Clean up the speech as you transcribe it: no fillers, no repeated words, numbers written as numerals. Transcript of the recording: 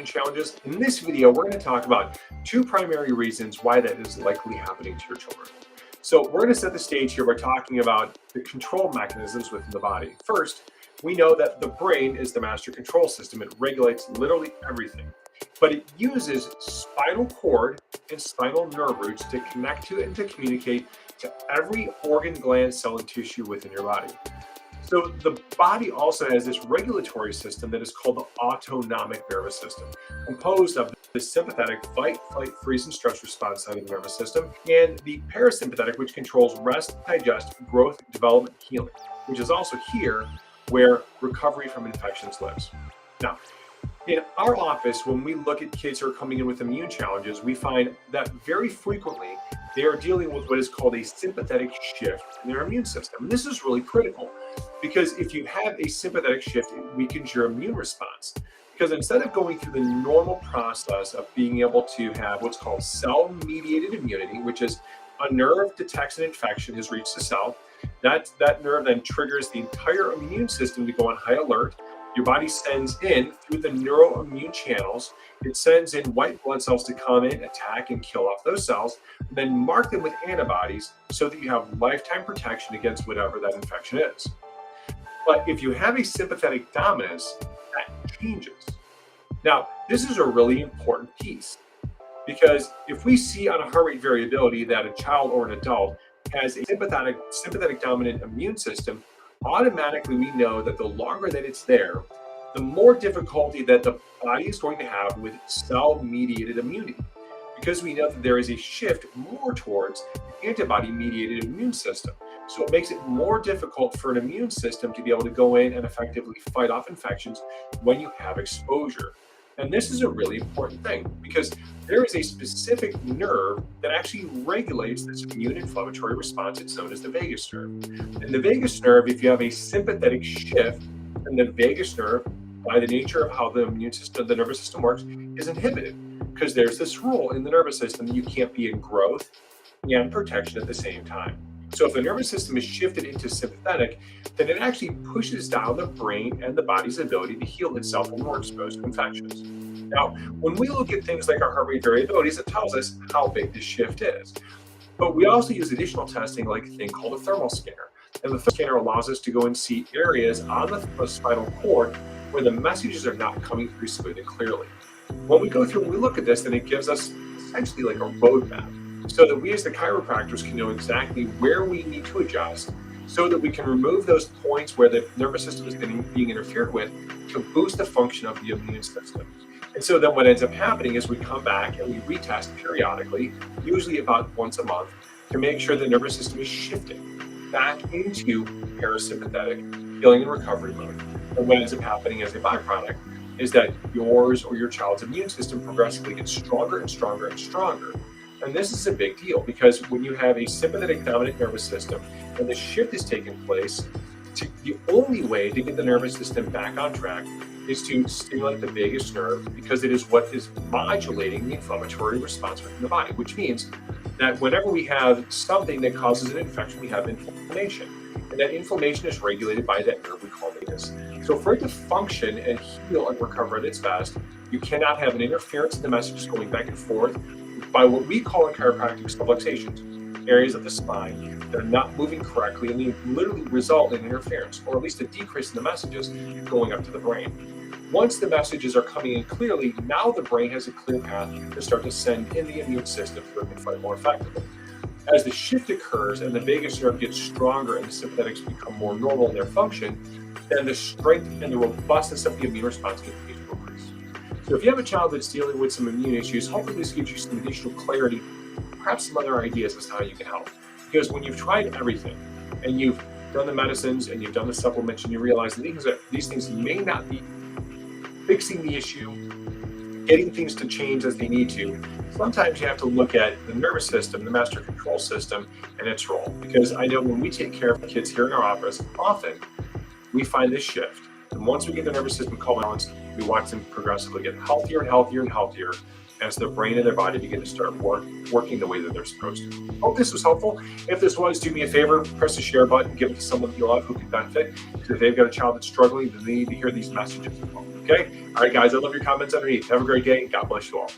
challenges. In this video, we're going to talk about two primary reasons why that is likely happening to your children. So we're going to set the stage here by talking about the control mechanisms within the body. First, we know that the brain is the master control system. It regulates literally everything, but it uses spinal cord and spinal nerve roots to connect to it and to communicate to every organ, gland, cell, and tissue within your body. So the body also has this regulatory system that is called the autonomic nervous system, composed of the sympathetic fight, flight, freeze, and stress response side of the nervous system, and the parasympathetic, which controls rest, digest, growth, development, healing, which is also here where recovery from infections lives. Now, in our office, when we look at kids who are coming in with immune challenges, we find that very frequently they are dealing with what is called a sympathetic shift in their immune system. And this is really critical because if you have a sympathetic shift, it weakens your immune response. Because instead of going through the normal process of being able to have what's called cell-mediated immunity, which is a nerve detects an infection has reached the cell, that nerve then triggers the entire immune system to go on high alert. Your body sends in through the neuroimmune channels, it sends in white blood cells to come in, attack, and kill off those cells, and then mark them with antibodies so that you have lifetime protection against whatever that infection is. But if you have a sympathetic dominance, that changes. Now, this is a really important piece because if we see on a heart rate variability that a child or an adult has a sympathetic dominant immune system, automatically we know that the longer that it's there, the more difficulty that the body is going to have with cell-mediated immunity, because we know that there is a shift more towards the antibody-mediated immune system. So it makes it more difficult for an immune system to be able to go in and effectively fight off infections when you have exposure. And this is a really important thing because there is a specific nerve that actually regulates this immune inflammatory response. It's known as the vagus nerve. And the vagus nerve, if you have a sympathetic shift in the vagus nerve, by the nature of how the immune system, the nervous system works, is inhibited because there's this rule in the nervous system that you can't be in growth and protection at the same time. So if the nervous system is shifted into sympathetic, then it actually pushes down the brain and the body's ability to heal itself when we're exposed to infections. Now, when we look at things like our heart rate variabilities, it tells us how big this shift is. But we also use additional testing like a thing called a thermal scanner. And the thermal scanner allows us to go and see areas on the spinal cord where the messages are not coming through smooth and clearly. When we go through and we look at this, then it gives us essentially like a roadmap, so that we as the chiropractors can know exactly where we need to adjust so that we can remove those points where the nervous system is being interfered with to boost the function of the immune system. And so then what ends up happening is we come back and we retest periodically, usually about once a month, to make sure the nervous system is shifting back into parasympathetic healing and recovery mode. And what ends up happening as a byproduct is that yours or your child's immune system progressively gets stronger and stronger and stronger. And this is a big deal because when you have a sympathetic dominant nervous system and the shift is taking place, the only way to get the nervous system back on track is to stimulate the vagus nerve because it is what is modulating the inflammatory response within the body, which means that whenever we have something that causes an infection, we have inflammation. And that inflammation is regulated by that nerve we call vagus. So for it to function and heal and recover at its best, you cannot have an interference in the messages going back and forth by what we call in chiropractic subluxations, areas of the spine that are not moving correctly, and they literally result in interference, or at least a decrease in the messages going up to the brain. Once the messages are coming in clearly, now the brain has a clear path to start to send in the immune system so it can fight more effectively. As the shift occurs and the vagus nerve gets stronger and the sympathetics become more normal in their function, then the strength and the robustness of the immune response continues to increase. So if you have a child that's dealing with some immune issues, hopefully this gives you some additional clarity, perhaps some other ideas as to how you can help. Because when you've tried everything and you've done the medicines and you've done the supplements and you realize that these things may not be fixing the issue, getting things to change as they need to, sometimes you have to look at the nervous system, the master control system, and its role. Because I know when we take care of kids here in our office, often we find this shift. And once we get the nervous system balanced, we watch them progressively get healthier and healthier and healthier as their brain and their body begin to start working the way that they're supposed to. Hope this was helpful. If this was, do me a favor, press the share button, give it to someone you love who could benefit. Because if they've got a child that's struggling, then they need to hear these messages as well. Okay? Okay. All right, guys. I love your comments underneath. Have a great day. God bless you all.